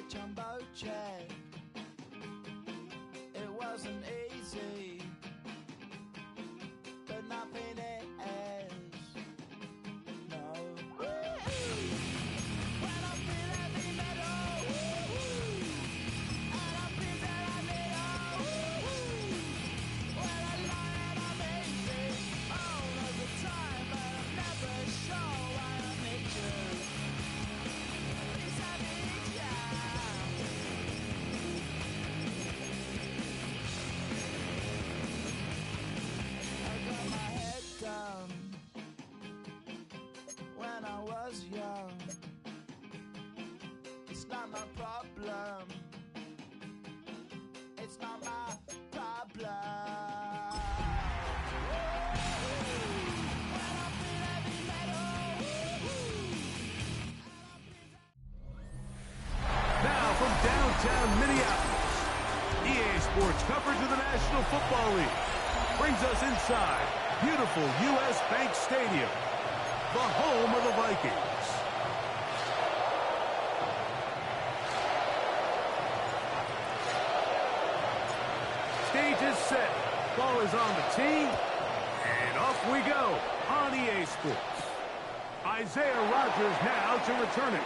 Jumbo jet. It wasn't easy, but nothing is. No. When I feel heavy metal, and I feel that I need when I lie and I'm easy all of the time, but I'm never sure why I need you. Please have me down. When I was young, it's not my problem. It's not my problem. When I feel heavy metal. Now from downtown Minneapolis, EA Sports coverage of the National Football League brings us inside beautiful U.S. Bank Stadium, the home of the Vikings. Stage is set, ball is on the tee, and off we go on EA Sports. Isaiah Rodgers now to return it.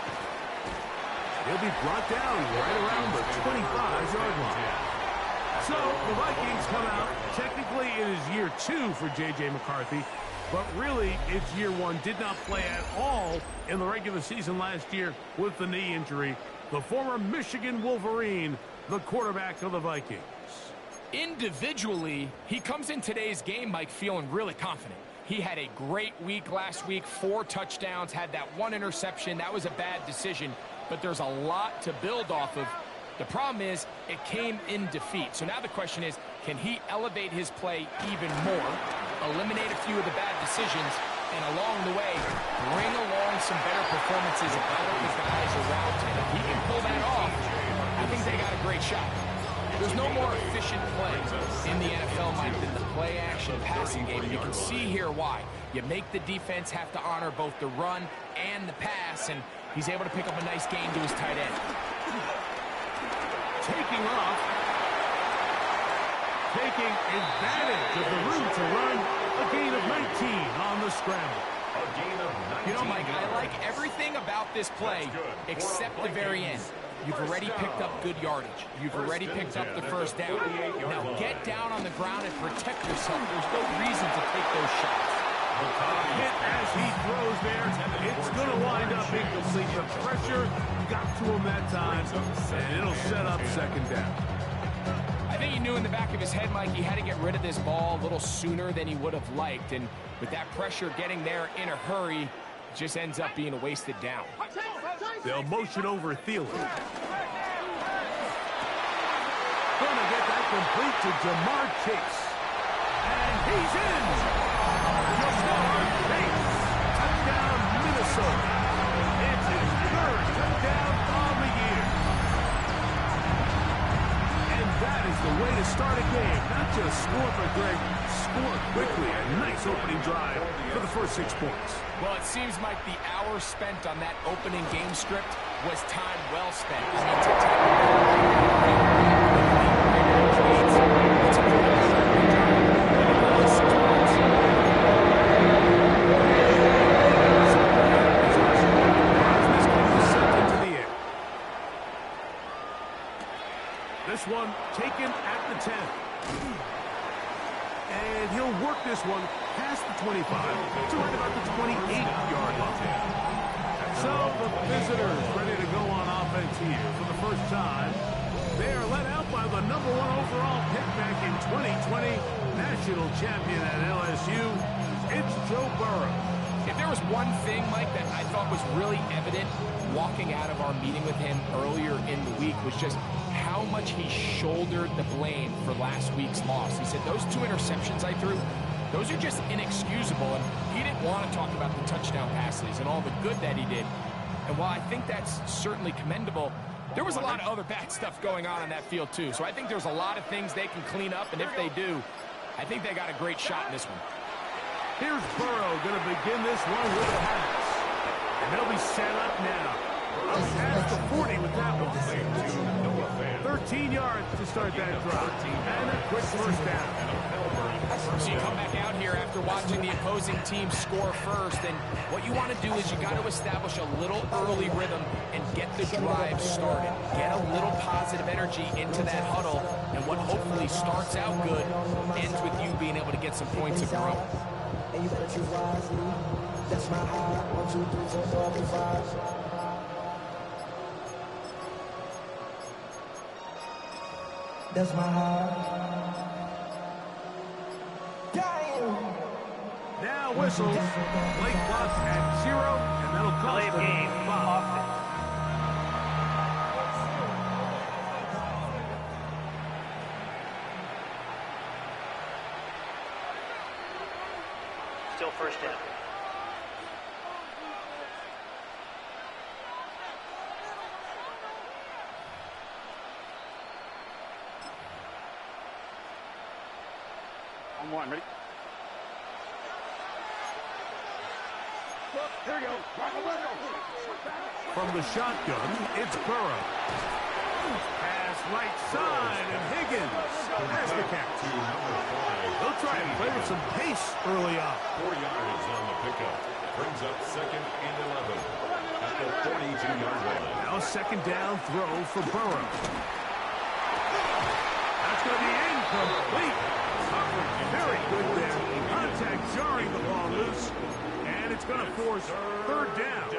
He'll be brought down right around the 25-yard line. So the Vikings come out. Technically, it is year 2 for J.J. McCarthy, but really, it's year 1. Did not play at all in the regular season last year with the knee injury. The former Michigan Wolverine, the quarterback of the Vikings. Individually, he comes in today's game, Mike, feeling really confident. He had a great week last week, 4 touchdowns, had that 1 interception. That was a bad decision, but there's a lot to build off of. The problem is it came in defeat. So now the question is, can he elevate his play even more, eliminate a few of the bad decisions, and along the way, bring along some better performances out of the guys around him? If he can pull that off, I think they got a great shot. There's no more efficient play in the NFL, Mike, than the play-action passing game. And you can see here why. You make the defense have to honor both the run and the pass, and he's able to pick up a nice gain to his tight end. Taking off, taking advantage of the room to run, a gain of 19 on the scramble. You know, Mike, I like everything about this play except the very end. You've already picked up good yardage. You've already picked up the first down. Now get down on the ground and protect yourself. There's no reason to take those shots. Hit as he throws there. It's going to wind up incomplete. The pressure got to him that time, and it'll set up second down. I think he knew in the back of his head, Mike, he had to get rid of this ball a little sooner than he would have liked. And with that pressure getting there in a hurry, it just ends up being a wasted down. They'll motion over Thielen. Gonna get that complete to Jamar Chase. And he's in! Jamar Chase! Touchdown, Minnesota. It's his 3rd touchdown on the year. And that is the way to start a game. Not just score, but Greg, score quickly. A nice opening drive for the first 6 points. Well, it seems like the hour spent on that opening game script was time well spent. I mean, to take this one taken at the 10. And he'll work this one past the 25 to right about the 28-yard line. So the visitors ready to go on offense here for the first time. They are led out by the #1 overall pick back in 2020, national champion at LSU. It's Joe Burrow. If there was one thing, Mike, that I thought was really evident walking out of our meeting with him earlier in the week was just how much he shouldered the blame for last week's loss. He said, those 2 interceptions I threw, those are just inexcusable. And he didn't want to talk about the touchdown passes and all the good that he did. And while I think that's certainly commendable, there was a lot of other bad stuff going on that field too. So I think there's a lot of things they can clean up, and if they do, I think they got a great shot in this one. Here's Burrow going to begin this one with a pass. And they'll be set up now. Up past the 40 with that one. 13 yards to start that drive. And a quick first down. So you come back out here after watching the opposing team score first, and what you want to do is you got to establish a little early rhythm and get the drive started. Get a little positive energy into that huddle, and what hopefully starts out good ends with you being able to get some points of your own. And you put your wisely. That's my heart. 1, 2, 3, 4, 5. That's my heart. Damn. Now whistles. Play clock at 0, and that'll cost them 5. Still first down. On one, ready? Here we go. From the shotgun, it's Burrow. Pass right side, and Higgins has the catch. They'll try and play with some pace early on. 4 yards on the pickup. Brings up 2nd and 11 at the 42-yard line. Now second down throw for Burrow. That's going to be incomplete. Coverage very good there. Contact jarring the ball loose. And it's going to force third down.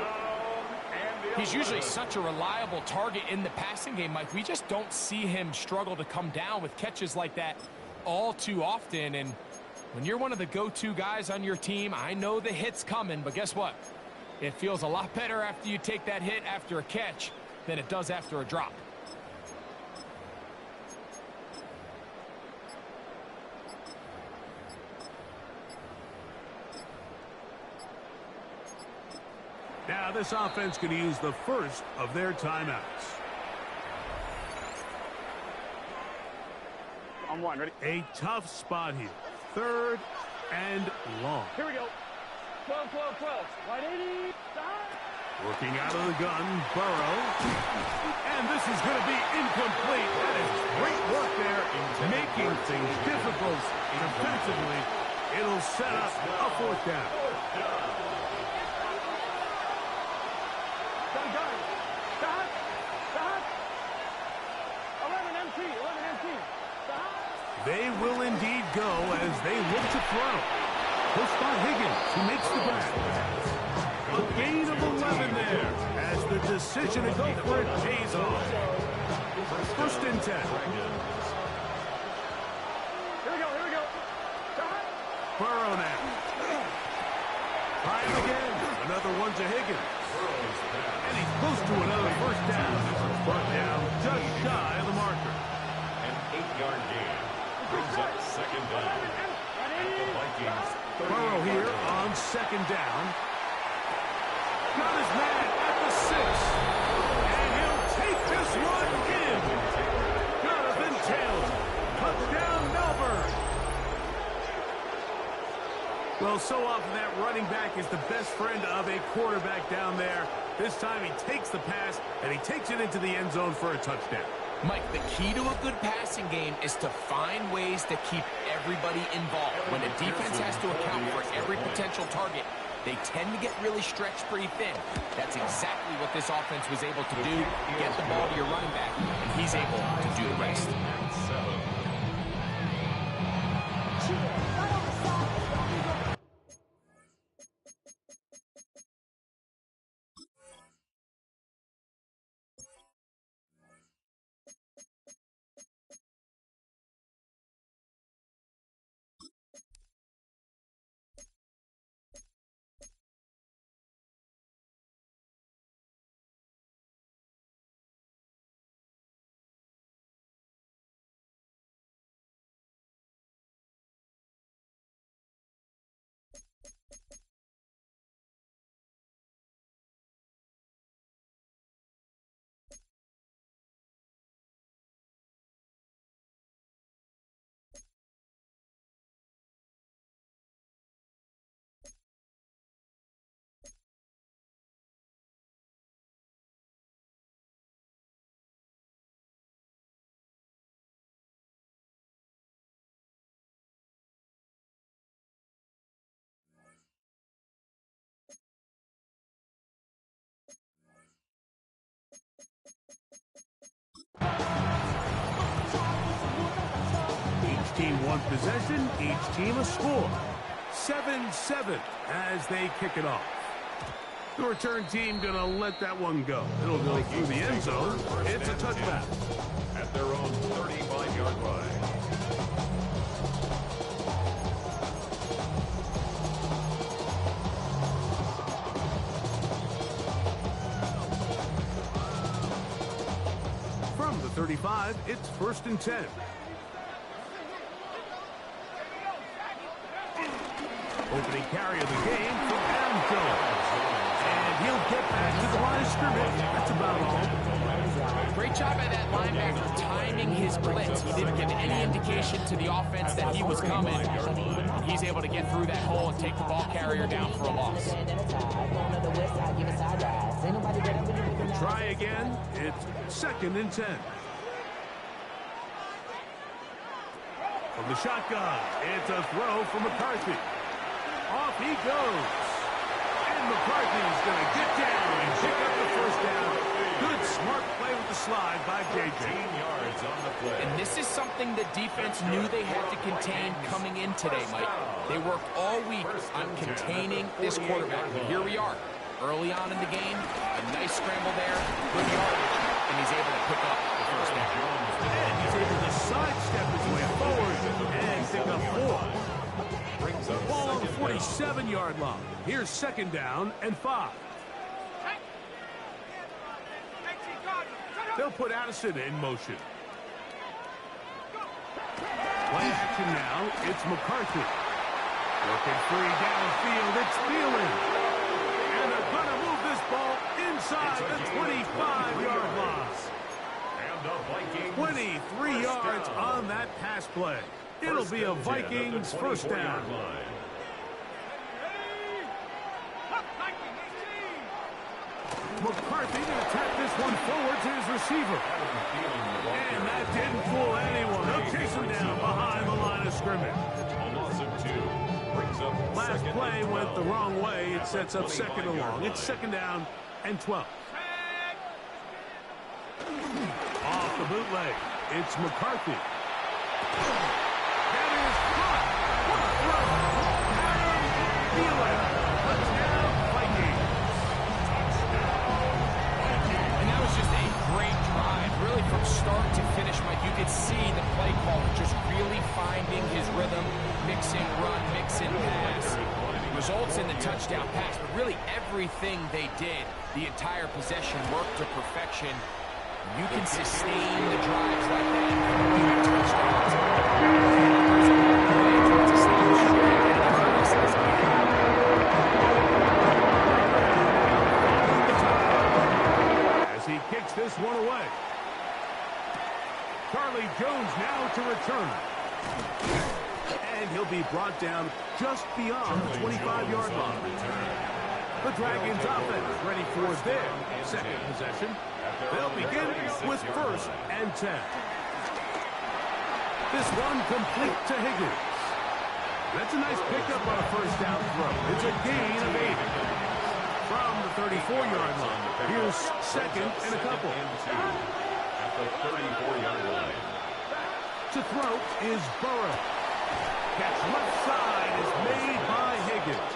He's usually such a reliable target in the passing game, Mike. We just don't see him struggle to come down with catches like that all too often. And when you're one of the go-to guys on your team, I know the hit's coming, but guess what? It feels a lot better after you take that hit after a catch than it does after a drop. Now this offense going to use the first of their timeouts. On one, ready? A tough spot here. 3rd and long. Here we go. 12, 12, 12. 180. Working out of the gun, Burrow. And this is going to be incomplete. That is great work there, making things difficult defensively. It'll set up a 4th down. They will indeed go as they look to throw. He'll spot Higgins, who makes the grab. A gain of 11 there as the decision to go for it pays off. 1st and 10. Here we go. Burrow now. Try him again. Another one to Higgins. And he's close to another first down. Brought down just shy of the marker. An 8-yard gain. Brings up 2nd down at the Vikings. Burrow here on 2nd down. Got his man at the 6. And he'll take this one in. Jonathan Taylor. Touchdown, Melbourne. Well, so often that running back is the best friend of a quarterback down there. This time he takes the pass, and he takes it into the end zone for a touchdown. Mike, the key to a good passing game is to find ways to keep everybody involved. When a defense has to account for every potential target, they tend to get really stretched pretty thin. That's exactly what this offense was able to do. Get the ball to your running back, and he's able to do the rest. team one possession, each team a score. 7-7 as they kick it off. The return team going to let that one go. It'll go through the end zone. It's a touchback. At their own 35-yard line. From the 35, it's 1st and 10. Opening carry of the game for Adam Jones. And he'll get back to the line of scrimmage. That's about all. Great job by that linebacker timing his blitz. He didn't give any indication to the offense that he was coming. And he's able to get through that hole and take the ball carrier down for a loss. Try again. It's 2nd and 10. From the shotgun, it's a throw from McCarthy. Off he goes. And McCarthy's going to get down and pick up the first down. Good, smart play with the slide by J.J. 15 yards on the play. And this is something the defense knew they had to contain coming in today, Mike. They worked all week on containing this quarterback. But here we are, early on in the game. A nice scramble there, good yardage, and he's able to pick up the first down. And he's able to sidestep his way forward and pick up 4. Ball on the 47-yard line. Here's 2nd down and 5. They'll put Addison in motion. Play action now. It's McCarthy. Working free downfield. It's Thielen. And they're going to move this ball inside the 25-yard line. And the Vikings 23 yards on that pass play. It'll be a Vikings first down. McCarthy going to tap this one forward to his receiver. And that didn't fool anyone. They'll chase him down behind the line of scrimmage. A loss of 2. Brings up Last second play and went 12. the wrong way. It sets up 2nd and long. It's 2nd down and 12. Off the bootleg, it's McCarthy. That is caught. What a throw. Adam Thielen. Touchdown, Vikings. And that was just a great drive. Really from start to finish, Mike, you could see the play caller just really finding his rhythm, mixing run, mixing pass. Results in the touchdown pass, but really everything they did, the entire possession worked to perfection. You can sustain the drives like that and win touchdowns. As he kicks this one away. Charlie Jones now to return. And he'll be brought down just beyond the 25-yard line. The Dragons offense ready for their 2nd possession. They'll begin with 1st and 10. This one complete to Higgins. That's a nice pickup on a first down throw. It's a gain of 8. From the 34-yard line, here's 2nd and a couple. At the 34-yard line. To throw is Burrow. Catch left side is made by Higgins.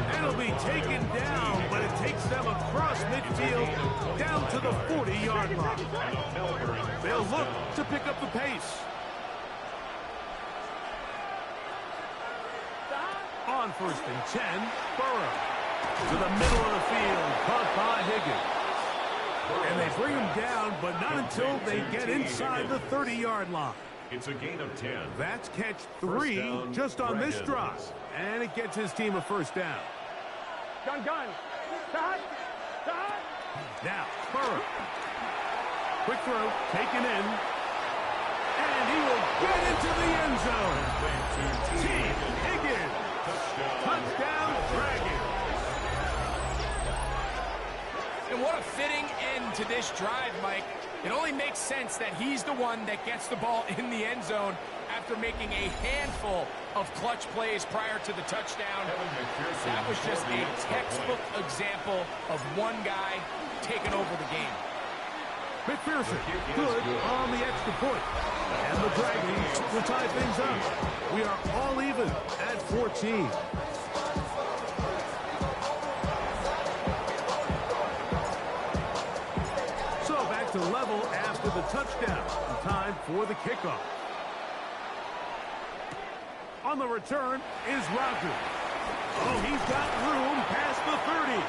And it'll be taken down, but it takes them across midfield down to the 40-yard line. They'll look to pick up the pace. On 1st and 10, Burrow. To the middle of the field, caught by Higgins. And they bring him down, but not until they get inside the 30-yard line. It's a gain of 10. That's catch 3 just on this drive. And it gets his team a first down. Gun. Side. Now, Burrow. Quick throw, taken in. And he will get into the end zone. Team Higgins. Touchdown, Dragons. And what a fitting end to this drive, Mike. It only makes sense that he's the one that gets the ball in the end zone after making a handful of clutch plays prior to the touchdown. That was just a textbook example of one guy taking over the game. McPherson, good on the extra point. And the Dragons will tie things up. We are all even at 14. So back to level after the touchdown. Time for the kickoff. On the return is Rodgers. Oh, he's got room past the 30.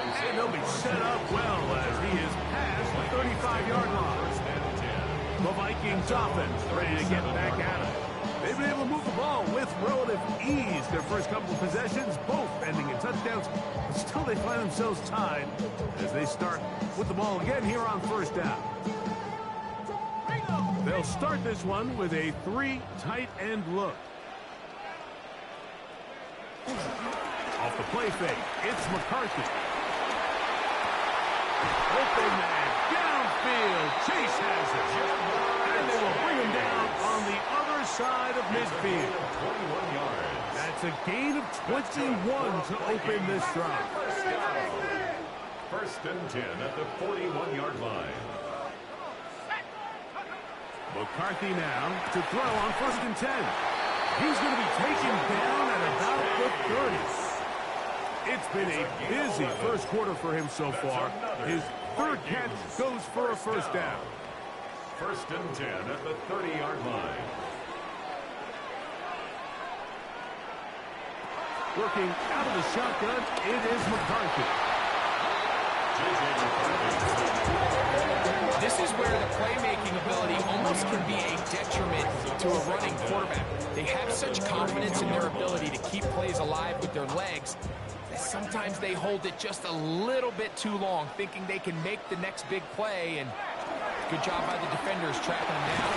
And he'll be set up well as he is past the 35-yard line. The Vikings offense ready to get back at it. They've been able to move the ball with relative ease their first couple of possessions, both ending in touchdowns. But still they find themselves tied as they start with the ball again here on first down. They'll start this one with a 3 tight end look. Off the play fake, it's McCarthy. Open man, downfield, Chase has it. And they will bring him down on the other side of midfield. 21 yards. That's a gain of 21 to open this drive. First and 10 at the 41-yard line. McCarthy now to throw on first and 10. He's going to be taken down at about the 30. It's been a busy first quarter for him so far. His third catch goes for a first down. First and 10 at the 30-yard line. Working out of the shotgun, it is McCarthy. This is where the playmaking ability almost can be a detriment to a running quarterback. They have such confidence in their ability to keep plays alive with their legs. Sometimes they hold it just a little bit too long, thinking they can make the next big play, and good job by the defenders tracking him down.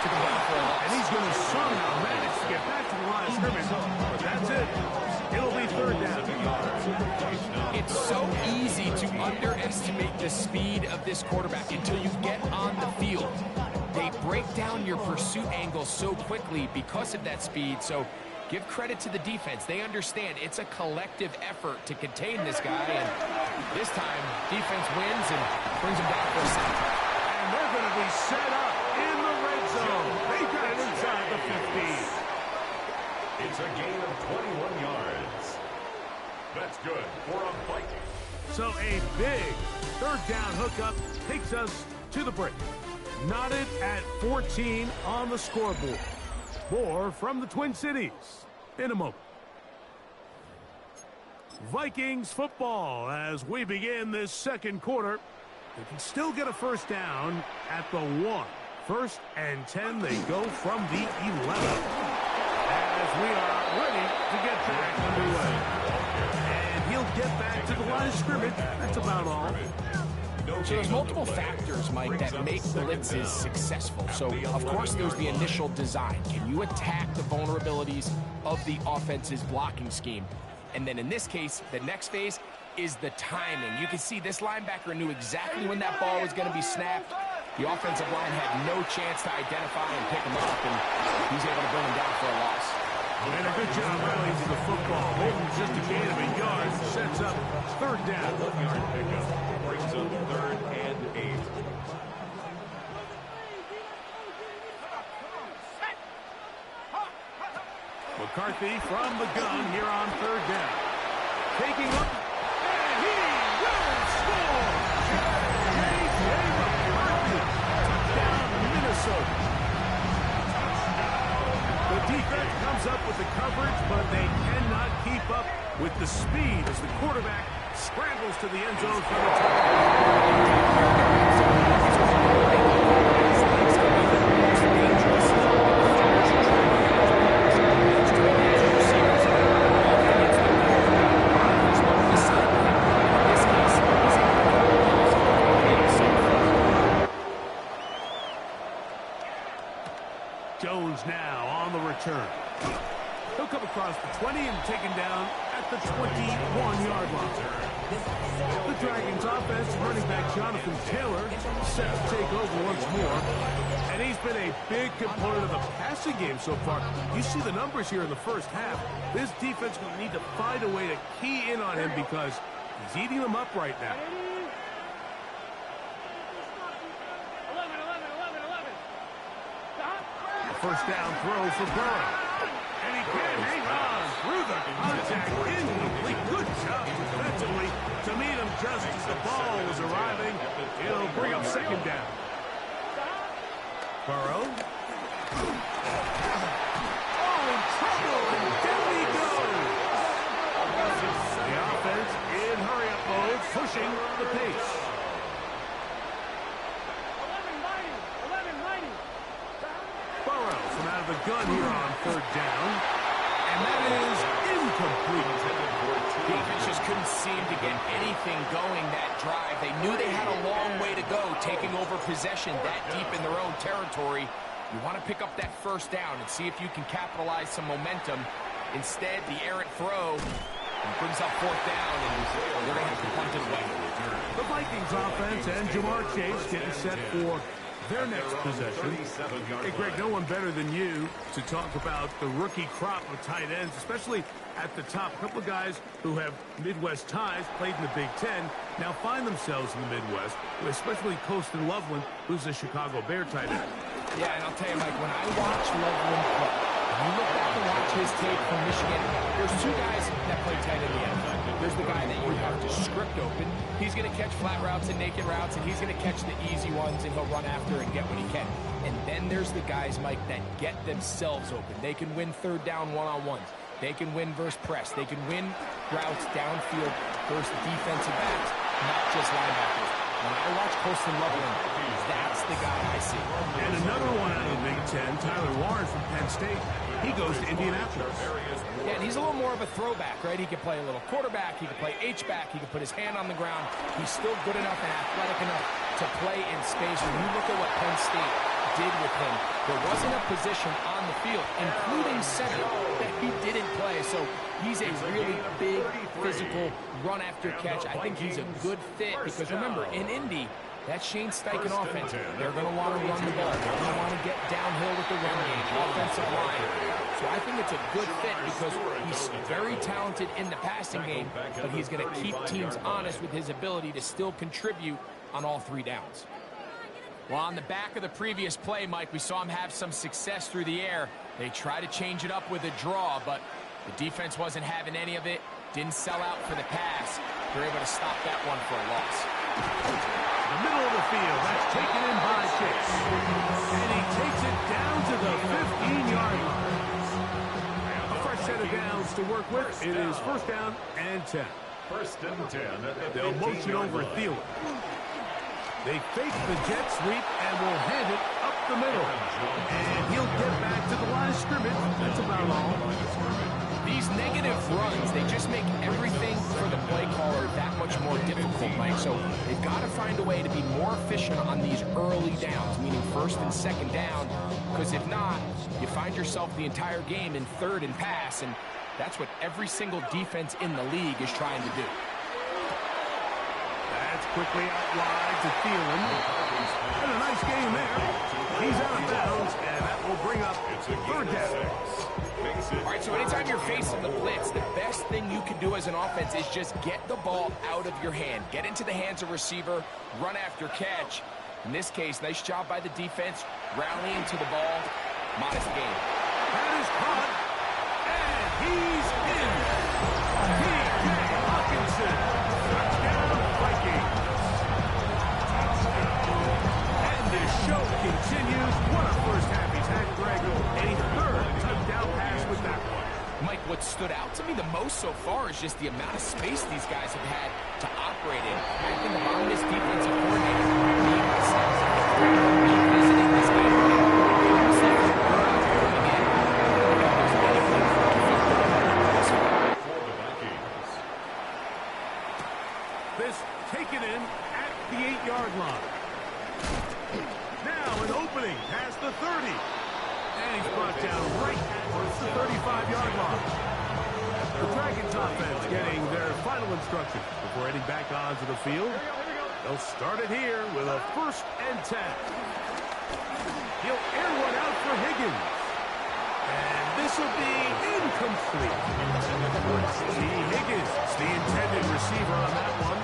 Took him down for a loss. And he's going to somehow manage to get back to the line of scrimmage, but that's it. It'll be third down. It's so easy to underestimate the speed of this quarterback until you get on the field. They break down your pursuit angle so quickly because of that speed, so give credit to the defense. They understand it's a collective effort to contain this guy, and this time, defense wins and brings him down for a sack. And they're going to be set up in the red zone. They got it inside the 15. It's a gain of 21 yards. That's good for a Viking. So a big third down hookup takes us to the break. Knotted at 14 on the scoreboard. More from the Twin Cities in a moment. Vikings football as we begin this second quarter. They can still get a first down at the 1. First and 10, they go from the 11. As we are ready to get back underway. And he'll get back to the line of scrimmage. That's about all. So there's multiple factors, Mike, that make blitzes successful. So, of course, there's the initial design. Can you attack the vulnerabilities of the offense's blocking scheme? And then in this case, the next phase is the timing. You can see this linebacker knew exactly when that ball was going to be snapped. The offensive line had no chance to identify and pick him up, and he's able to bring him down for a loss. And a good job rallying to the football. Holding just a gain of a yard sets up third down. 1-yard pickup brings up 3rd and 8. McCarthy from the gun here on third down. Taking up, and he will score! J.J. McCarthy, touchdown Minnesota. The defense comes up with the coverage, but they cannot keep up with the speed as the quarterback scrambles to the end zone for the touchdown. Jones now on the return. He'll come across the 20 and taken down at the 21-yard line. The Dragons offense, running back Jonathan Taylor, set to take over once more. And he's been a big component of the passing game so far. You see the numbers here in the first half. This defense will need to find a way to key in on him because he's eating them up right now. first down throw for Burrow. And he can't hang on through the contact. Incomplete. Good job defensively to meet him just as the ball was arriving. It'll bring up second down. Burrow. Oh, in trouble, and down he goes. The offense in hurry-up mode, pushing the pace. 11-90. Burrow from out of the gun here on third down. And that is incomplete. Defense just couldn't seem to get anything going that drive. They knew they had a long way to go, taking over possession that deep in their own territory. You want to pick up that first down and see if you can capitalize some momentum. Instead, the errant throw brings up fourth down, and they're going to have to punt it away. The Vikings offense and Jamar Chase getting set for their next possession. Hey, Greg, no one better than you to talk about the rookie crop of tight ends, especially at the top. A couple of guys who have Midwest ties, played in the Big Ten, now find themselves in the Midwest, especially Colston Loveland, who's a Chicago Bear tight end. Yeah, and I'll tell you, Mike, when I watch Loveland play, when you look back and watch his tape from Michigan, there's two guys that play tight end in the NFL. There's the guy that you have to script open. He's going to catch flat routes and naked routes, and he's going to catch the easy ones, and he'll run after and get what he can. And then there's the guys, Mike, that get themselves open. They can win third down one-on-ones. They can win versus press. They can win routes downfield versus defensive backs, not just linebackers. When I watch Colston Loveland, that's the guy I see. And another one out of the Big Ten, Tyler Warren from Penn State. He goes to Indianapolis. Yeah, and he's a little more of a throwback, right? He can play a little quarterback. He can play H-back. He can put his hand on the ground. He's still good enough and athletic enough to play in space. When you look at what Penn State did with him, there wasn't a position on the field, including center, that he didn't play. So he's a really big, physical, run-after-catch. I think he's a good fit because, remember, in Indy, that Shane Steichen offense, they're going to want to run the ball. They're going to want to get downhill with the run game, offensive line. So I think it's a good fit because he's very talented in the passing game, but he's going to keep teams honest with his ability to still contribute on all three downs. Well, on the back of the previous play, Mike, we saw him have some success through the air. They tried to change it up with a draw, but the defense wasn't having any of it. Didn't sell out for the pass. They're able to stop that one for a loss. The middle of the field, that's taken in by Chase. And he takes it down to the 15-yard line. A fresh set of downs to work with. It is first down and 10. First and 10 at the They'll motion over Thielen. They fake the jet sweep and will hand it up the middle. And he'll get back to the line of scrimmage. That's about all. These negative runs, they just make everything for the play caller that much more difficult, Mike. So they've got to find a way to be more efficient on these early downs, meaning first and second down, because if not, you find yourself the entire game in third and pass, and that's what every single defense in the league is trying to do. That's quickly out wide to Thielen. And a nice game there. He's out of bounds, and that will bring up third down. All right, so anytime you're facing the blitz, the best thing you can do as an offense is just get the ball out of your hand. Get into the hands of receiver, run after catch. In this case, nice job by the defense, rallying to the ball. Modest game. That is caught, and he's in. T.J. Hawkinson. Touchdown, Vikings. And the show continues. What a first half he's had, Greg. A third touchdown pass with that one. Mike, what stood out to me the most so far is just the amount of space these guys have had to operate in. I think among this defensive coordinator, being themselves revisiting this game, This taken in at the 8-yard line. Now an opening past the 30. And he's brought down right at the 35-yard line. The Dragons offense getting their final instructions before heading back onto the field. They'll start it here with a first and 10. He'll air one out for Higgins. And this will be incomplete. T. Higgins, the intended receiver on that one.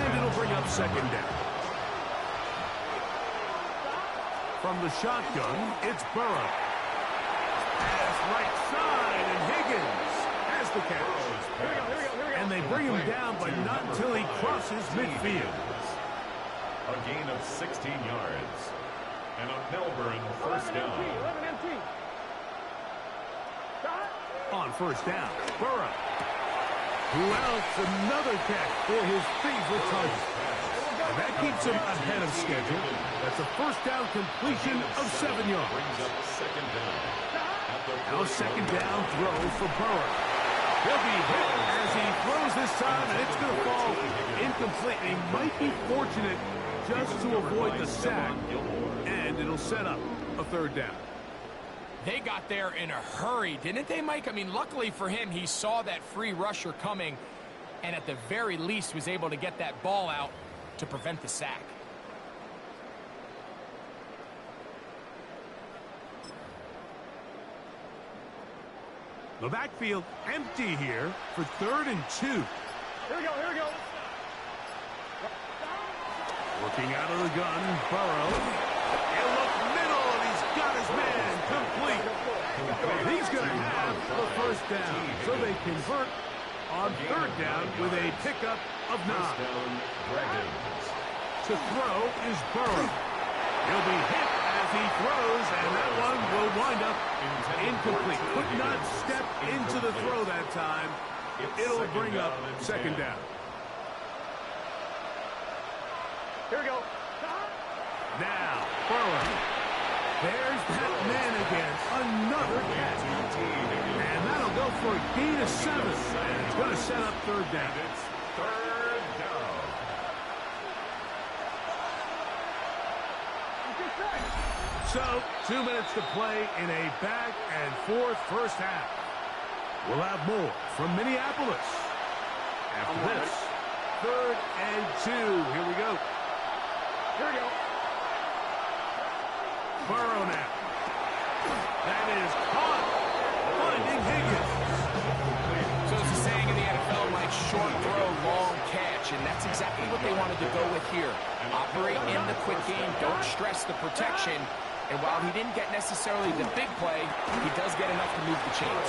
And it'll bring up second down. From the shotgun, it's Burrow. Pass right side, and Higgins has the catch. And they bring him down, but not until he crosses midfield. A gain of 16 yards. And a Melbourne first down. On first down, Burrow. Who else? Another catch for his favorite target. And that keeps him ahead of schedule. That's a first down completion of 7 yards. Brings up second down. Now second down throw for Burrow. He'll be hit as he throws this time, and it's going to fall incomplete. He might be fortunate just to avoid the sack, and it'll set up a third down. They got there in a hurry, didn't they, Mike? I mean, luckily for him, he saw that free rusher coming and at the very least was able to get that ball out to prevent the sack. The backfield empty here for 3rd and 2. Here we go. Working out of the gun, Burrow. He'll look middle, and he's got his man complete. He's going to have the first down, so they convert on 3rd down with a pickup of 9. To throw is Burrow. He'll be hit as he throws, and that one will wind up incomplete. Could not step into the throw that time. It'll bring up second down. Here we go. Now, Burrow. There's that man again. Another catch. And that'll go for a gain of 7. And it's going to set up 3rd down. It's 3rd down. So, 2 minutes to play in a back-and-forth first half. We'll have more from Minneapolis. After this, 3rd and 2. Here we go. Burrow now. That is caught. Finding Higgins. So it's a saying in the NFL, like short throw, long catch, and that's exactly what they wanted to go with here. Operate in the quick game, don't stress the protection, and while he didn't get necessarily the big play, he does get enough to move the chains.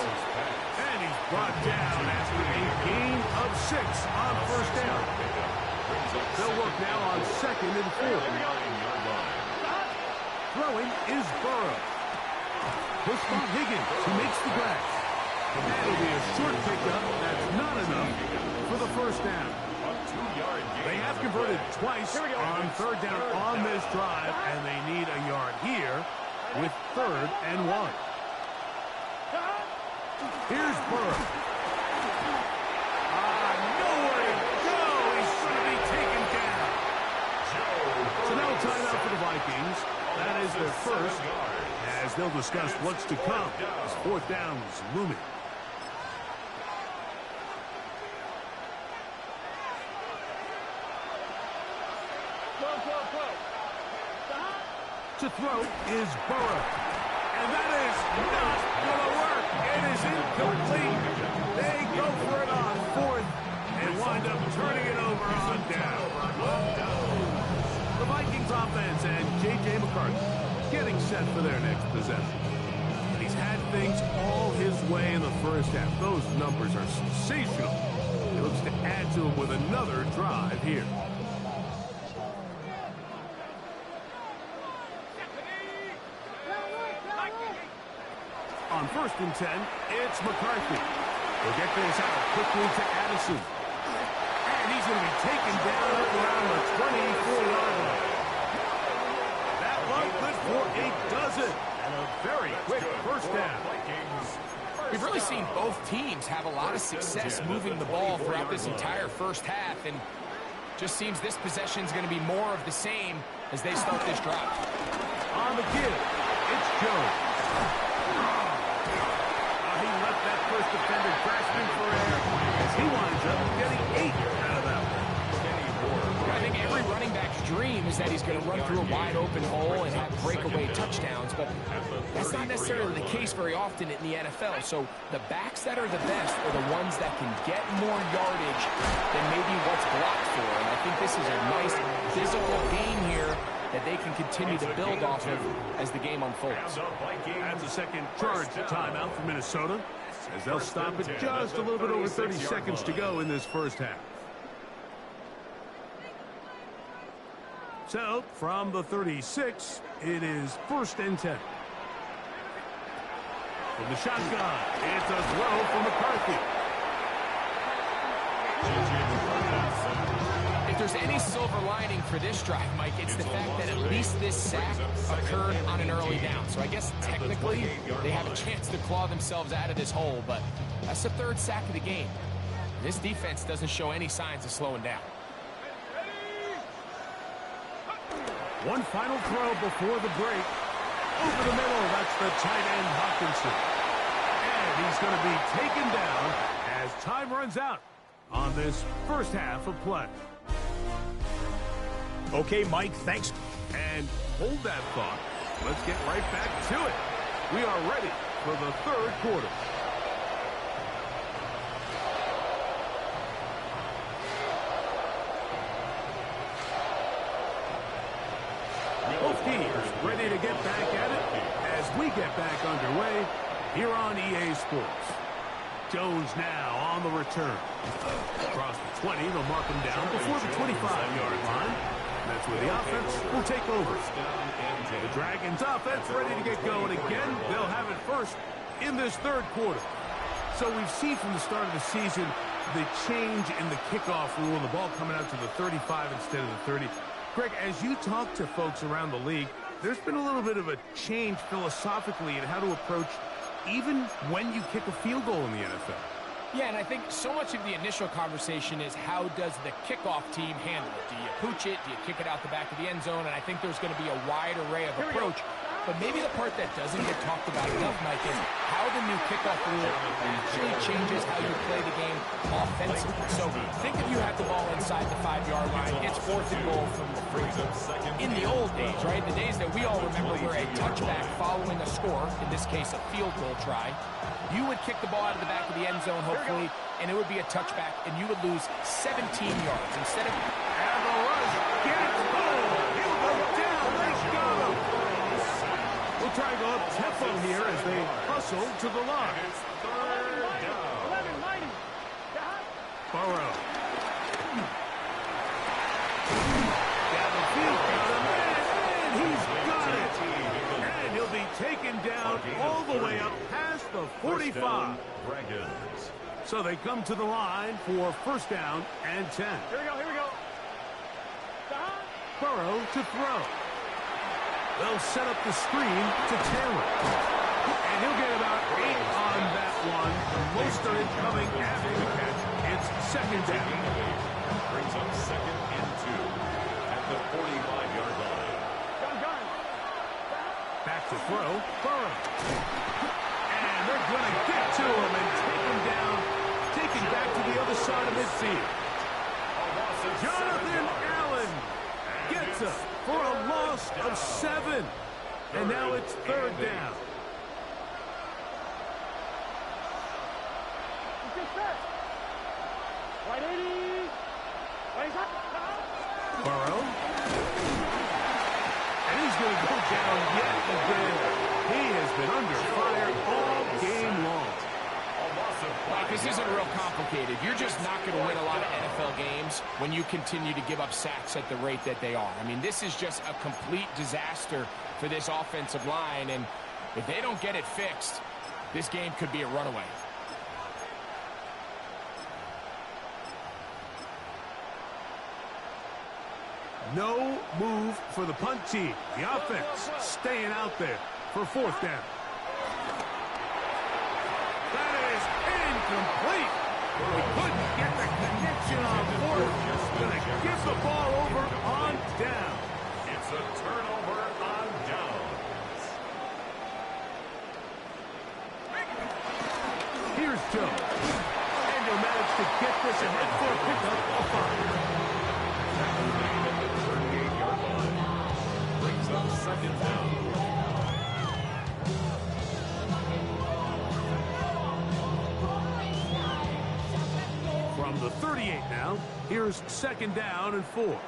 And he's brought down after a gain of 6 on first down. They'll work now on 2nd and 4. Throwing is Burrow. He'll spot Higgins, who makes the grab. That'll be a short pickup. That's not enough for the first down. They have converted twice on 3rd down on this drive, and they need a yard here with 3rd and 1. Here's Burrow. Nowhere to go. He's going to be taken down. So now a timeout for the Vikings. That is their first, as they'll discuss what's to come as 4th down is looming. To throw is Burrow. And that is not going to work. It is incomplete. They go for it on 4th and wind up turning it over on down. The Vikings offense and J.J. McCarthy getting set for their next possession. He's had things all his way in the first half. Those numbers are sensational. He looks to add to them with another drive here. On 1st and 10, it's McCarthy. He'll get this out quickly to Addison. And he's going to be taken down up around the 24-yard line. That one good for a dozen. And a very quick first down. We've really seen both teams have a lot of success moving the ball throughout this entire first half, and just seems this possession is going to be more of the same as they start this drive. On the give, it's Jones. He left that first defender grasping for air as he winds up getting 8 out of that one. I think every running back's dream is that he's going to run through a wide open hole and have breakaway touchdowns, but that's not necessarily the case very often in the NFL. So the backs that are the best are the ones that can get more yardage than maybe what's blocked for. And I think this is a nice physical game here that they can continue to build off of as the game unfolds. That's a second charge timeout for Minnesota, as they'll stop it just a little bit over 30 seconds to go in this first half. So, from the 36, it is 1st and 10. From the shotgun, it's a throw from McCarthy. If there's any silver lining for this drive, Mike, it's the fact that at least this sack occurred on an early down. So I guess technically they have a chance to claw themselves out of this hole, but that's the 3rd sack of the game. This defense doesn't show any signs of slowing down. One final throw before the break. Over the middle, that's the tight end Hockenson. And he's going to be taken down as time runs out on this first half of play. Okay, Mike, thanks. And hold that thought. Let's get right back to it. We are ready for the 3rd quarter. Both teams ready to get back at it as we get back underway here on EA Sports. Jones now on the return. Across the 20, they'll mark him down before the 25-yard line. That's where the offense will take over. The Dragons offense ready to get going again. They'll have it first in this 3rd quarter. So we've seen from the start of the season the change in the kickoff rule, the ball coming out to the 35 instead of the 30. Greg, as you talk to folks around the league, there's been a little bit of a change philosophically in how to approach even when you kick a field goal in the NFL. Yeah, and I think so much of the initial conversation is how does the kickoff team handle it? Do you pooch it? Do you kick it out the back of the end zone? And I think there's going to be a wide array of approach. But maybe the part that doesn't get talked about enough, Mike, is how the new kickoff rule actually changes how you play the game offensively. So think if you have the ball inside the 5-yard line, it's 4th and goal from the free throw. In the old days, right, the days that we all remember where a touchback following a score, in this case a field goal try, you would kick the ball out of the back of the end zone, hopefully, and it would be a touchback, and you would lose 17 yards instead of... And the rush gets home. He'll go down. They got him. We'll try to go up tempo here as they hustle to the line. Burrow. Down the field, got him, and he's got it. And he'll be taken down all the way up past the 45. So they come to the line for 1st down and 10. Here we go, here we go. Burrow to throw. They'll set up the screen to Taylor. And he'll get about 8 on that one. Most of it coming after the catch. It's 2nd down. Brings up 2nd and 2 at the 45-yard line. Gun. Back to throw. Burrow. And they're going to get to him and take him down. Taken back to the other side of midfield. Jonathan Allen gets up for a loss of 7. And now it's 3rd down. Right 80. Right side. Burrow. And he's going to go down yet again. He has been under fire all game long. Like, this isn't real complicated. You're just not going to win a lot of NFL games when you continue to give up sacks at the rate that they are. I mean, this is just a complete disaster for this offensive line, and if they don't get it fixed, this game could be a runaway. No move for the punt team. The offense staying out there for 4th down. That is incomplete. We couldn't get the connection on 4th. Going to give the ball over on down. It's a turnover on downs. Here's Jones. And he'll manage to get this ahead for a pickup of 5. Brings up 2nd down. From the 38 now, here's 2nd down and 4.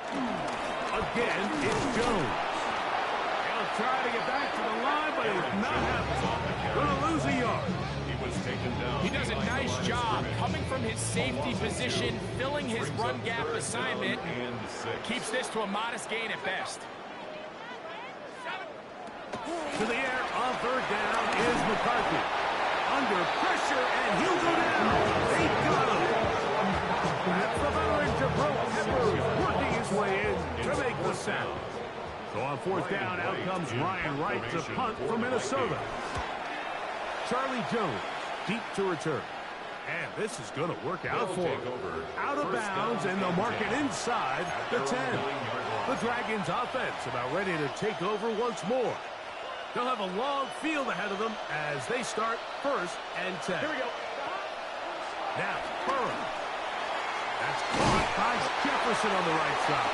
Again, it's Jones. He'll try to get back to the line, but it's not happening. Going to lose a yard. He was taken down. He does a nice job coming from his safety position, filling his run gap assignment. Keeps this to a modest gain at best. To the air on third down is McCarthy. Under pressure, and he'll go down. They got him. That's the veteran Jabril Peppers working his way in to make the sack. So on fourth down, out comes Ryan Wright to punt for Minnesota. Charlie Jones, deep to return. And this is going to work out for him. Out of bounds, and they'll mark it inside the 10. The Dragons offense about ready to take over once more. They'll have a long field ahead of them as they start first and 10. Here we go. Now, Burrow. That's caught by Jefferson on the right side.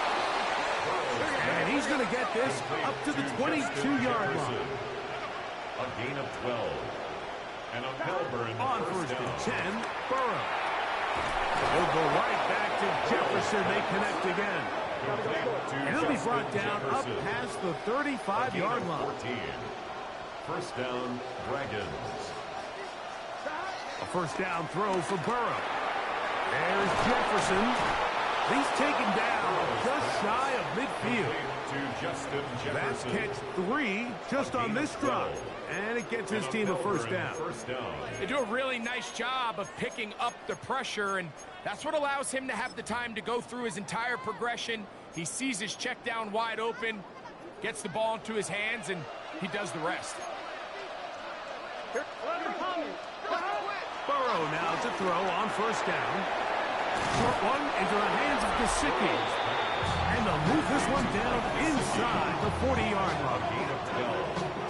And he's going to get this up to the 22-yard line. A gain of 12. And a Melbourne On first and 10, Burrow. He'll go right back to Jefferson. They connect again. And he'll be brought down up past the 35-yard line. 14. First down, Dragons. A first down throw for Burrow. There's Jefferson. He's taken down just shy of midfield. To Justin That's Jefferson. catch 3 just on this drive. And it gets his team a first down. First down. They do a really nice job of picking up the pressure, and that's what allows him to have the time to go through his entire progression. He sees his check down wide open, gets the ball into his hands, and he does the rest. Burrow now to throw on first down. Short one into the hands of Gesicki. And they'll move this one down inside the 40-yard line.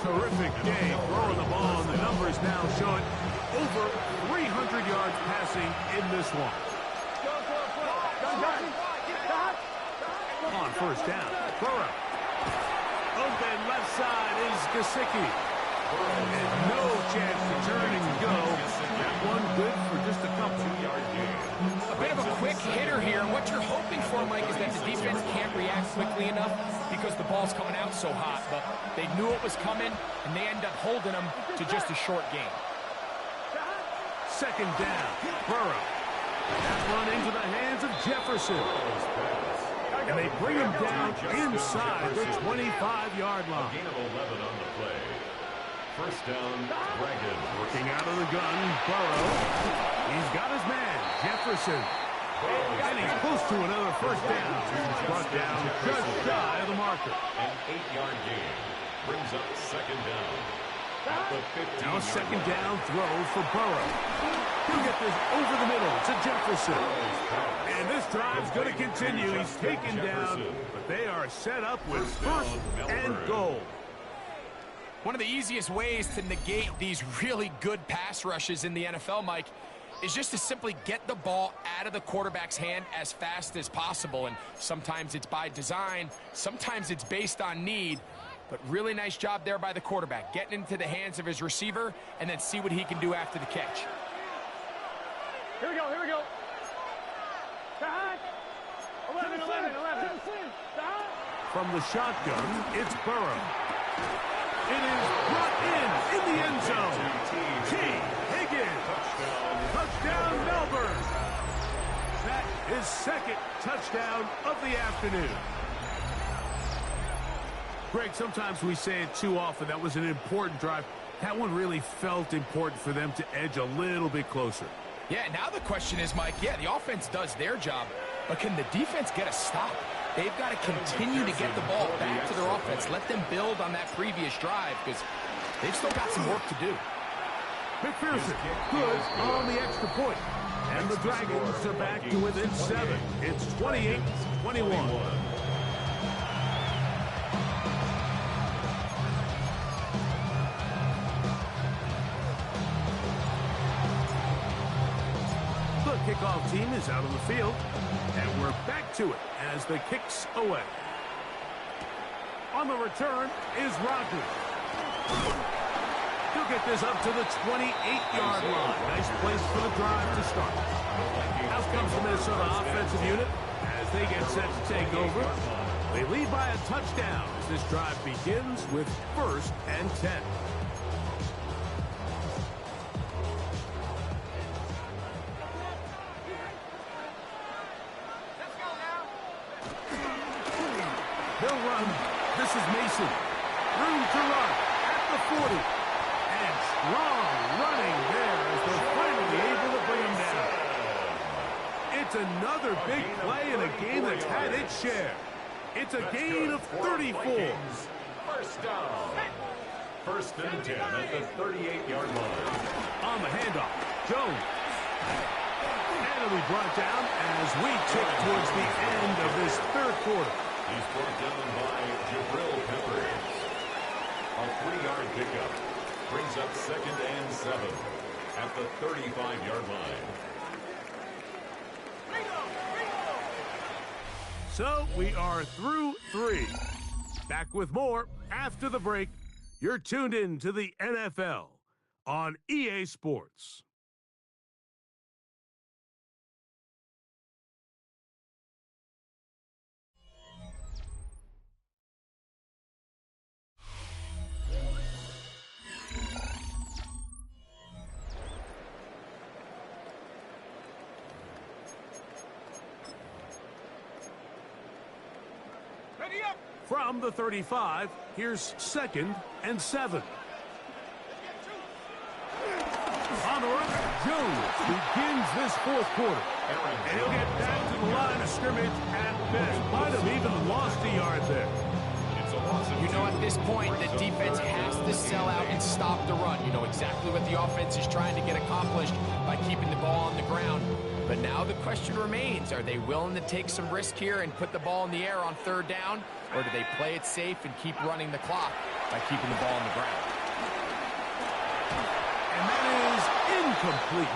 Terrific day throwing the ball, and the numbers now showing over 300 yards passing in this one. On first down, Burrow. Open left side is Gesicki. And no chance to turn and go. That one good for just a couple. A bit of a quick hitter here. What you're hoping for, Mike, is that the defense can't react quickly enough because the ball's coming out so hot. But they knew it was coming, and they end up holding them to just a short gain. Second down, Burrow. That run into the hands of Jefferson. And they bring him down inside the 25-yard line. Gain of 11 on the play. First down, Dragons. Working out of the gun, Burrow. He's got his man, Jefferson. And he's close to another first down. Brought down just shy of the marker. An 8-yard gain. Brings up second down. At the 15. Now a second down throw for Burrow. He'll get this over the middle to Jefferson. And this drive's going to continue. He's taken down, but they are set up with first and goal. One of the easiest ways to negate these really good pass rushes in the NFL, Mike, is just to simply get the ball out of the quarterback's hand as fast as possible. And sometimes it's by design, sometimes it's based on need. But really nice job there by the quarterback, getting into the hands of his receiver and then see what he can do after the catch. Here we go, here we go. 11. From the shotgun, it's Burrow. It is brought in the end zone. T. Higgins. Touchdown, Melbourne. That is second touchdown of the afternoon. Greg, sometimes we say it too often. That was an important drive. That one really felt important for them to edge a little bit closer. Yeah, now the question is, Mike, the offense does their job, but can the defense get a stop? They've got to continue to get the ball back to their offense. Let them build on that previous drive because they've still got some work to do. McPherson, good on the extra point. And the Dragons are back to within 7. It's 28-21. The kickoff team is out on the field, and we're back to it as the kick's away. On the return is Rodgers. He'll get this up to the 28-yard line. Nice place for the drive to start. Out comes the Minnesota offensive unit. as they get set to take over. They lead by a touchdown as this drive begins with 1st and 10. They'll run. This is Mason. Room to run at the 40. And strong running there as they're finally able to bring him down. It's another big play in a game that's had its share. It's a gain of 34. First down. 1st and 10 at the 38-yard line. On the handoff, Jones. And it'll be brought down as we tick towards the end of this 3rd quarter. He's brought down by Jabril Peppers. A 3-yard pickup brings up 2nd and 7 at the 35-yard line. So we are through 3. Back with more after the break. You're tuned in to the NFL on EA Sports. From the 35, here's 2nd and 7. On the run, Jones begins this 4th quarter. And he'll get back to the line of scrimmage at best. Might have even lost a yard there. You know, at this point, the defense has to sell out and stop the run. You know exactly what the offense is trying to get accomplished by keeping the ball on the ground. But now the question remains, are they willing to take some risk here and put the ball in the air on 3rd down? Or do they play it safe and keep running the clock by keeping the ball on the ground? And that is incomplete.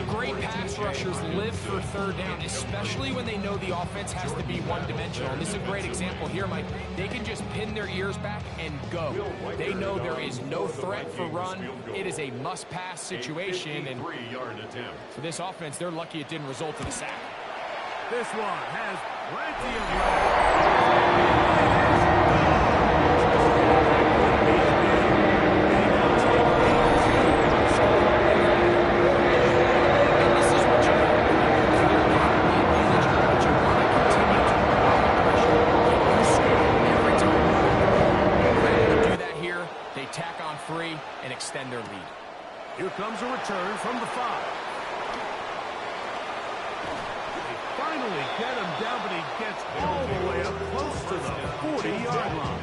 Great pass rushers live for 3rd down, especially when they know the offense has to be one-dimensional. And this is a great example here, Mike. They can just pin their ears back and go. They know there is no threat for run. It is a must-pass situation. And for this offense, they're lucky it didn't result in a sack. This one has plenty of and extend their lead. Here comes a return from the 5. They finally get him down, but he gets all the way up close to the 40-yard line.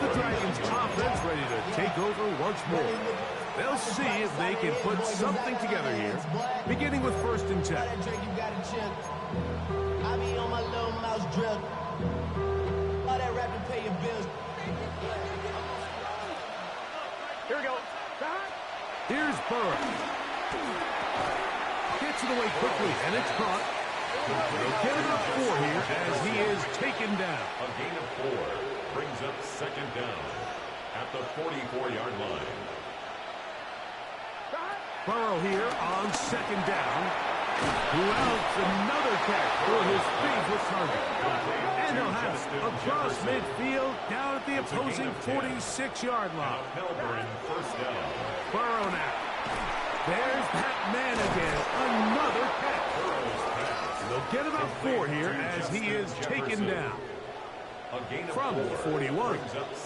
The Dragons offense ready to take over once more. They'll see if they can put something together here, beginning with 1st and 10. I be on my little mouse drill. All that rap to pay your bills. Here we go. Here's Burrow. Gets it away quickly, and it's caught. They'll get it up 4 here as he is taken down. A gain of 4 brings up 2nd down at the 44-yard line. Burrow here on 2nd down. Who else? Another catch for his favorite target. And he'll have it across midfield down at the opposing 46-yard line. Melbourne 1st down. Burrow now. There's that man again. Another catch. They'll get about 4 here as he is taken down. From the 41,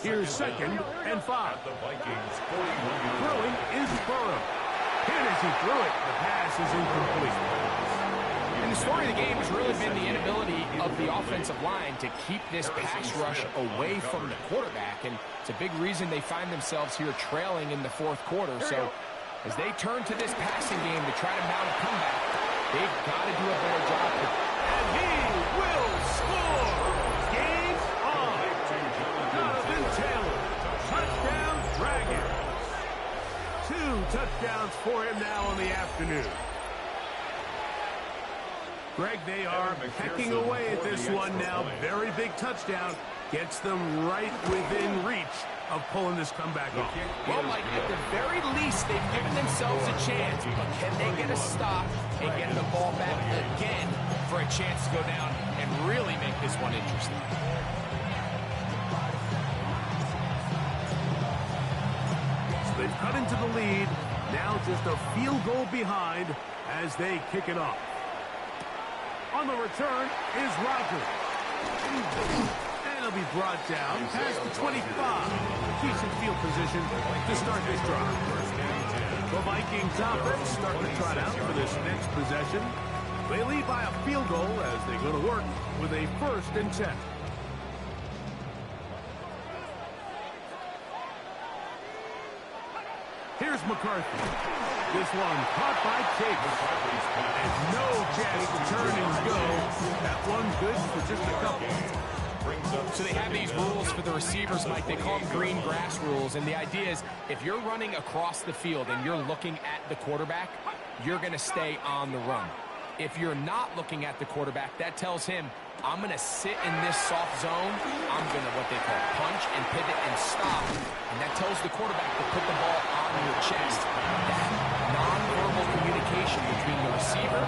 here's 2nd and 5. Throwing is Burrow. And as he threw it, the pass is incomplete. And the story of the game has really been the inability of the offensive line to keep this pass rush away from the quarterback. And it's a big reason they find themselves here trailing in the 4th quarter. So as they turn to this passing game to try to mount a comeback, they've got to do a better job. And he will score. Game on. Jonathan Taylor. Touchdown Dragons. 2 touchdowns for him now on the afternoon. Greg, they are pecking away at this one now. Very big touchdown. Gets them right within reach of pulling this comeback off. Well, Mike, at the very least, they've given themselves a chance, but can they get a stop and get the ball back again for a chance to go down and really make this one interesting? So they've cut into the lead. Now just a field goal behind as they kick it off. On the return is Rodgers. And he'll be brought down past the 25. Decent field position to start this drive. The Vikings offense starting to trot out for this next possession. They lead by a field goal as they go to work with a 1st and 10. Here's McCarthy. This one caught by Chase. And no chance to turn and go. That one good for just a couple. So they have these rules for the receivers, Mike. They call them green grass rules. And the idea is if you're running across the field and you're looking at the quarterback, you're going to stay on the run. If you're not looking at the quarterback, that tells him, I'm going to sit in this soft zone. I'm going to, what they call, punch and pivot and stop. And that tells the quarterback to put the ball on your chest. That nonverbal communication between the receiver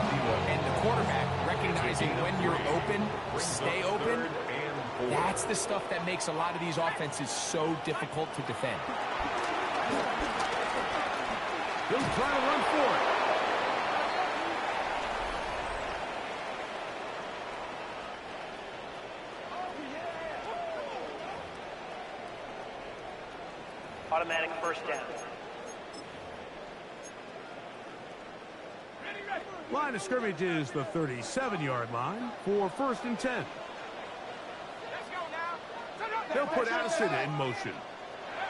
and the quarterback, recognizing when you're open, stay open, that's the stuff that makes a lot of these offenses so difficult to defend. He'll try to run for it. Automatic first down. Line of scrimmage is the 37-yard line for 1st and 10. They'll put Addison in motion.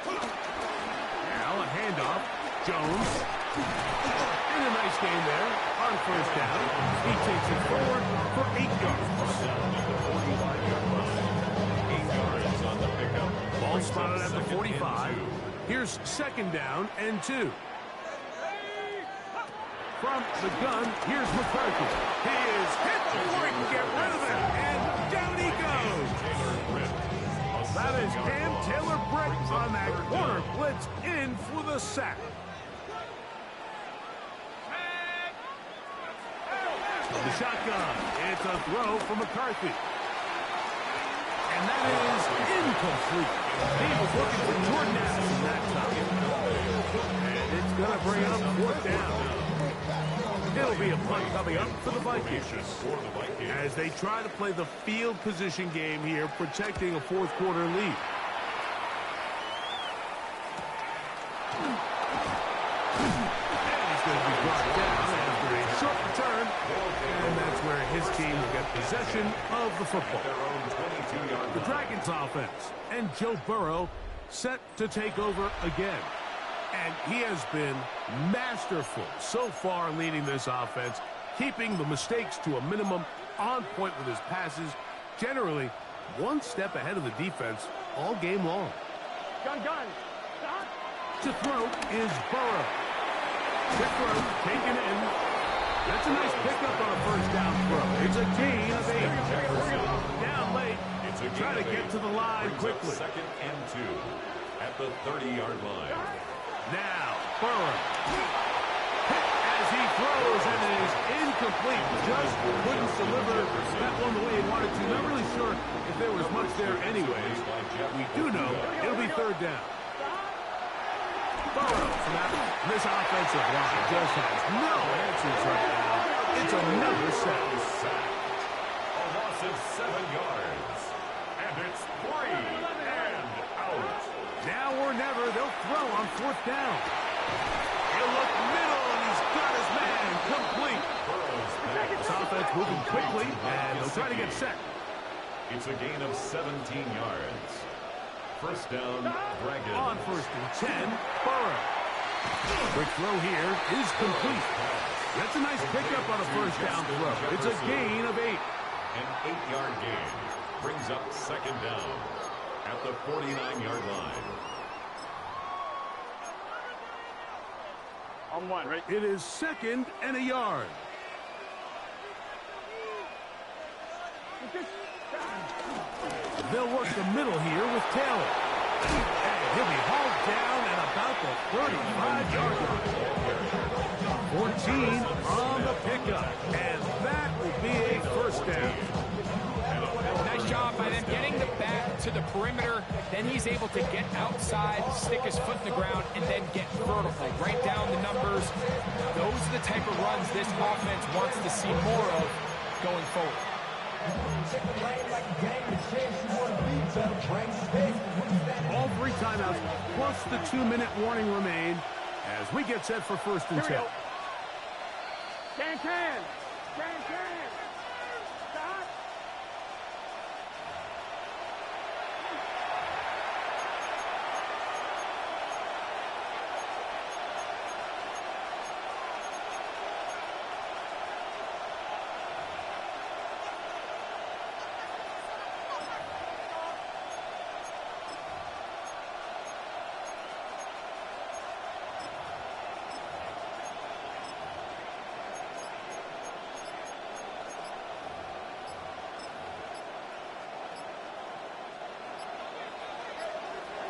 Now a handoff. Jones. And a nice game there on 1st down. He takes it forward for 8 yards. 8 yards on the pickup. Ball spotted at the 45. Here's 2nd down and 2. From the gun, here's McCarthy. He is hit before he can get rid of it. And down he goes. That is Cam Taylor-Britt on that corner blitz in for the sack. The shotgun. It's a throw for McCarthy. And that is incomplete. He was looking for Jordan Addison that time. And it's going to bring up 4th down. It'll be a punt coming up for the Vikings as they try to play the field position game here, protecting a 4th quarter lead. And he's going to be brought down after a short return. And that's where his team will get possession of the football. The Dragons offense and Joe Burrow set to take over again. And he has been masterful so far leading this offense, keeping the mistakes to a minimum, on point with his passes, generally one step ahead of the defense all game long. Gun. To throw is Burrow. Quick throw, taken in. That's a nice pickup on a 1st down throw. It's a gain of 8. Down late. Try to get to the line quickly. 2nd and 2 at the 30-yard line. Now, Burrow. Hit as he throws, and it is incomplete. Just couldn't deliver that one the way he wanted to. Not really sure if there was much there anyways. We do know it'll be 3rd down. Burrow. This offensive line just has no answers right now. It's another sack. A loss of 7 yards. And it's 3 and out. Now or never, they'll throw on 4th down. He'll look middle, and he's got his man complete. This offense moving quickly, and they'll try to get set. It's a gain of 17 yards. 1st down, Dragons. On 1st and 10, Burrow. Quick throw here is complete. That's a nice pickup on a 1st down throw. It's a gain of 8. An 8-yard gain brings up 2nd down at the 49-yard line. On 1, right? It is 2nd and a yard. They'll work the middle here with Taylor. And he'll be hauled down at about the 35-yard line. 14 on the pickup. And that will be a first down. Nice job by them getting the back to the perimeter. Then he's able to get outside, stick his foot in the ground, and then get vertical. Write down the numbers. Those are the type of runs this offense wants to see more of going forward. All 3 timeouts plus the 2-minute warning remain as we get set for first and 10. Can. Stop.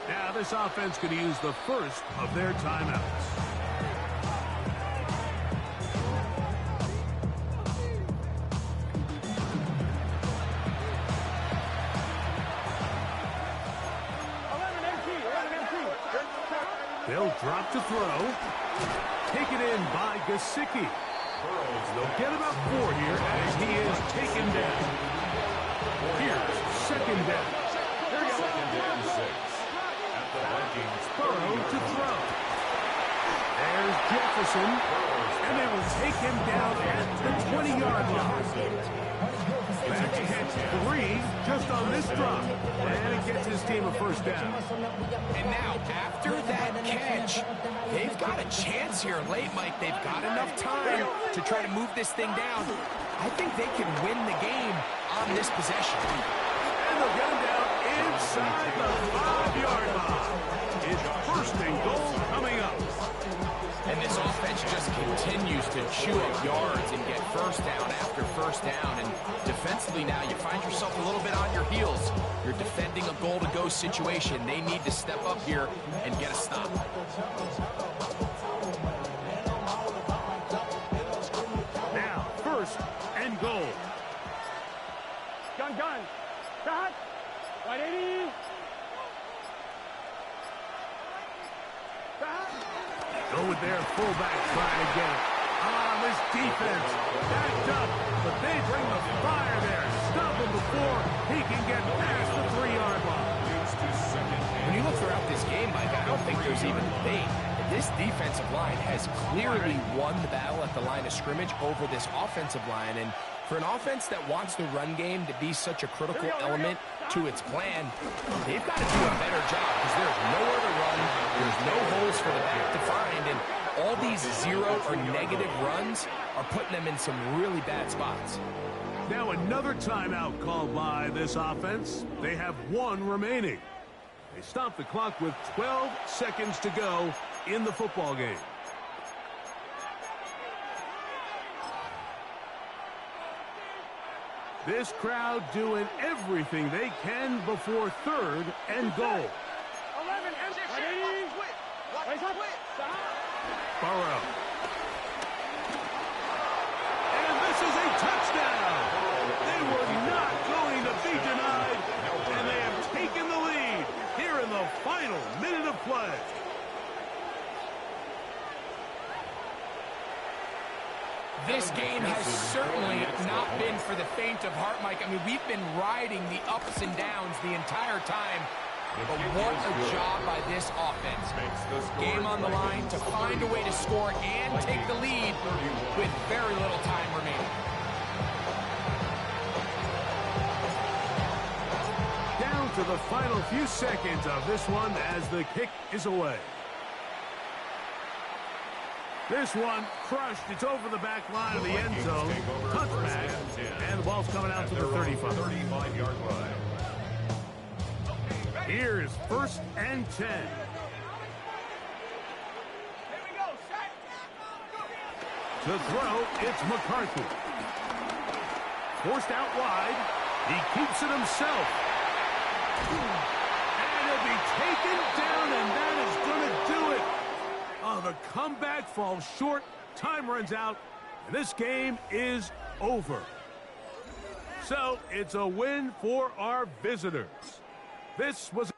Now this offense could use the first of their timeouts. They'll drop to throw. Taken in by Gesicki. They'll get about 4 here as he is taken down. Here's second down. Second and 6. At the Vikings. Burrow to throw. There's Jefferson. And they will take him down at the 20-yard line. That's catch 3 just on this drop. And it gets his team a first down. And now, after that catch, they've got a chance here late, Mike. They've got enough time to try to move this thing down. I think they can win the game on this possession. And they'll get him down inside the 5-yard line. It's first and goal coming up. And this offense just continues to chew up yards and get first down after first down. And defensively now, you find yourself a little bit on your heels. You're defending a goal-to-go situation. They need to step up here and get a stop. Now, first and goal. Gun. Stop. 180. Stop. Go with their fullback trying to get it. This defense backed up, but they bring the fire there. Stop him before he can get past the 3-yard line. When you look throughout this game, Mike, I don't think there's even debate. This defensive line has clearly won the battle at the line of scrimmage over this offensive line. And for an offense that wants the run game to be such a critical element to its plan, they've got to do a better job because there's nowhere to run. There's no holes for the back to find. And all these 0 or negative runs are putting them in some really bad spots. Now another timeout called by this offense. They have 1 remaining. They stop the clock with 12 seconds to go in the football game. This crowd doing everything they can before third and goal. 11. Burrow. And this is a touchdown. They were not going to be denied, and they have taken the lead here in the final minute of play. This game has certainly not been for the faint of heart, Mike. I mean, we've been riding the ups and downs the entire time. But what a job by this offense. Game on the line to find a way to score and take the lead with very little time remaining. Down to the final few seconds of this one as the kick is away. This one crushed. It's over the back line of the end zone. Touchback. And the ball's coming out to the 35-yard line. Here's first and 10. To throw, it's McCarthy. Forced out wide. He keeps it himself. And he'll be taken down, and that is going to do it. Oh, the comeback falls short. Time runs out, and this game is over. So, it's a win for our visitors. This was